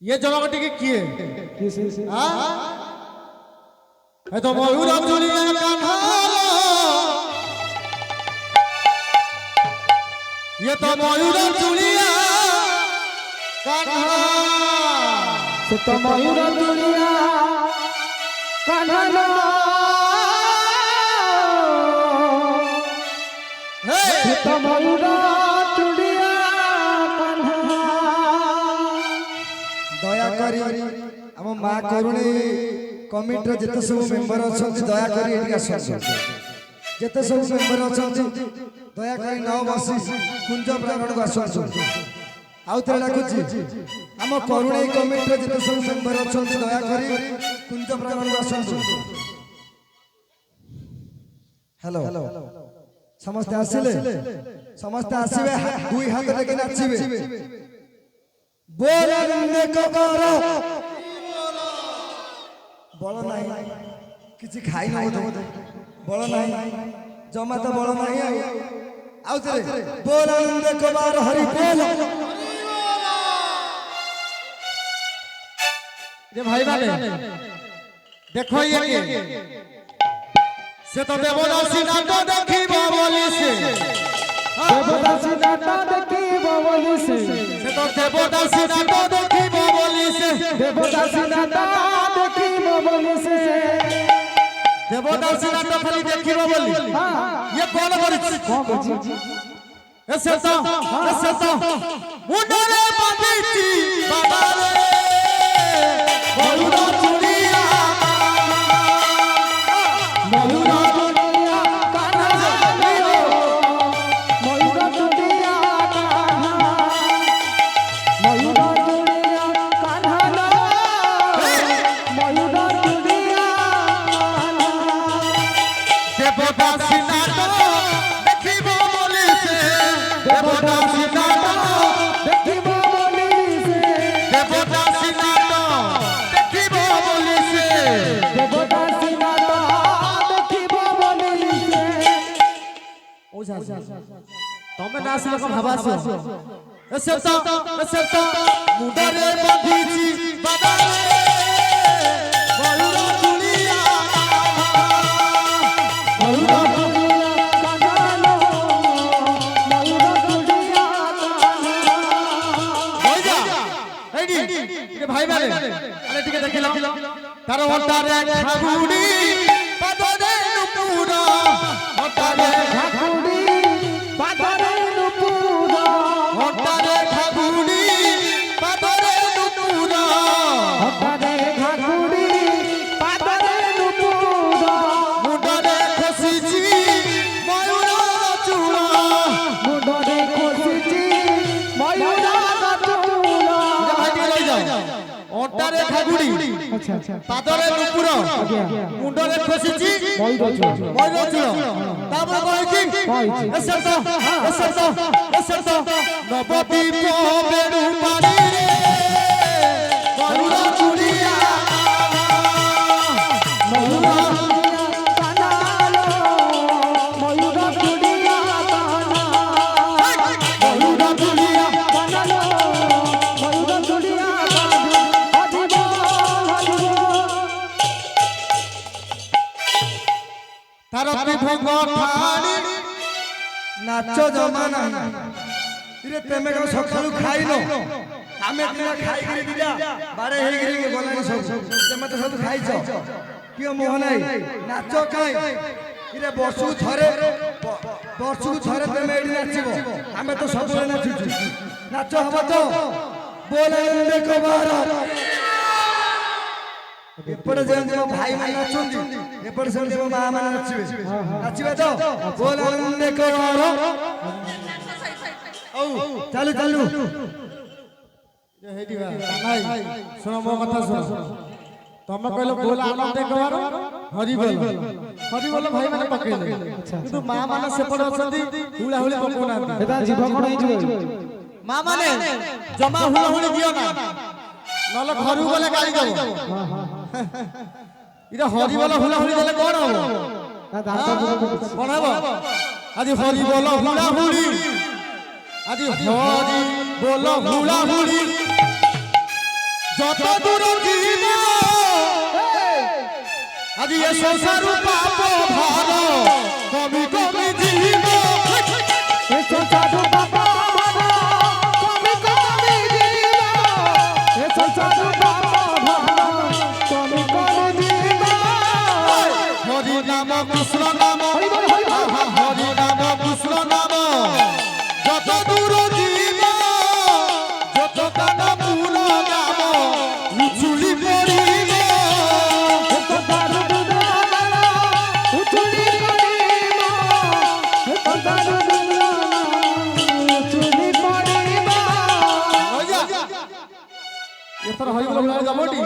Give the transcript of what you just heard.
ये जगह के किए हां है तो मयूर चुलिया कान्हा ये तो मयूर चुलिया कान्हा से तो मयूर चुलिया कान्हा से तो मयूर चुलिया कान्हा दया करी हम मां करुणी कमिटी रे जते सब मेंबर अछन दया करी एठी आसन जते सब मेंबर अछन दया करी न बसी कुंज प्रांगण को आसन आउ थे डाकुची हम करुणी कमिटी रे जते सब मेंबर अछन दया करी कुंज प्रांगण को आसन हेलो समस्त आसिले समस्त आसीबे दुई हाथ लेके नाचिबे बोलने को करो बल नहीं किसी खाई न होते बल नहीं जमा तो बल नहीं आउ तेरे बोलने को बार हरि बोल ये भाई माने देखो ये से तो देवदासी नाटो देखी बोली से देवदासी नाटा देखी बोली से तो देवदासी नाटो देखी बोली से देवदासी नाटा देखी बोली से देवदासी नाटो खाली देखी बोली ये कौन करी ऐसे तो मुंडरे बांधीची बाबा रे मयूर चुलिया मयूर चुलिया कान्हा मयूर चुलिया कान्हा मयूर चुलिया कान्हा मयूर चुलिया देवदासी नाटो देखी बोली से देवदासी नाटो देखी बोली से देवदासी नाटो देखी बोली से देवदासी नाटा देखी बोली से ओझा तमे ना आसिले को भाबास ऐसे तो मुंडरे बांधीची बाबा रे मयूर चुलिया मयूर चुलिया कान्हा मयूर चुलिया होई जा एडी ये भाई माने अरे ठीक है देखिलो तार ओटारे खागुडी पदरे नुपुरा ओटारे खागुडी पादरे नुपुरा ओटारे खागुडी पदरे नुपुरा हटारे खागुडी पादरे नुपुरा मुंडरे खसीची मयूर चूड़ा मुंडरे खोसिची मयूर चूड़ा भाई ଟିକେ লই যাও ओटारे खागुडी अच्छा अच्छा पादरे नुपुरा मुंडरे खसीची मयूर चूड़ा मयूर चूड़ा तापर कहिची एसे तो नवदीप बेडू पानी मयूर चुलिया मयूर चुलिया कान्हा मयूर चुलिया कान्हा मयूर चुलिया कान्हा मयूर चुलिया कान्हा हरि बोल तार विभंग ठाणी नाच जमाना रे तेमे को सखालु खाइनो आमे दिना खाइ गिरी दिला बारे हे गिरी गलानी सब तेमे तो सब खाइछ कियो मोह नाही नाच काई रे वर्षु थरे तेमे एडी नाचिबो आमे तो सब नाचुछु नाच हबो तो बोलने को बार एपड़े जेन भाई माने नाचुंदी एपड़े से देव मां माने नाचिबे तो बोलने को बार चालू चालू हेडी भाई सुनो मो कथा सुनो तमे कहलो बोल आनंद कवार हरि बोल भाई माने पकेले किंतु मां माने सेपड़ अछंती हुला हुली पकोना एदा जीव कोन हिजो मां माने जमा हुला हुली दियो ना नले घरु गले गाली दबो इरा हरि बोल हुला हुली देले कोन हो कोन हो आदि हरि बोल हुला हुली आदि हरि बोल हुला हुली যত দূর জীব আজি এ সংসার পাপ ভার কমি কমি জীব এ সংসার বাবা ভালো কমি কমি জীব এ সংসার বাবা ভালো কমি কমি জীব হরি নাম কৃষ্ণ নাম হরি বল হরি বল হরি নাম কৃষ্ণ নাম যত দূর জীব যত কান মূল নাম উচুলি পড়িব এ সংসার দুলালা উচুলি পড়িব এ সংসার দুলালা উচুলি পড়িব এথর হরি বল যাবটি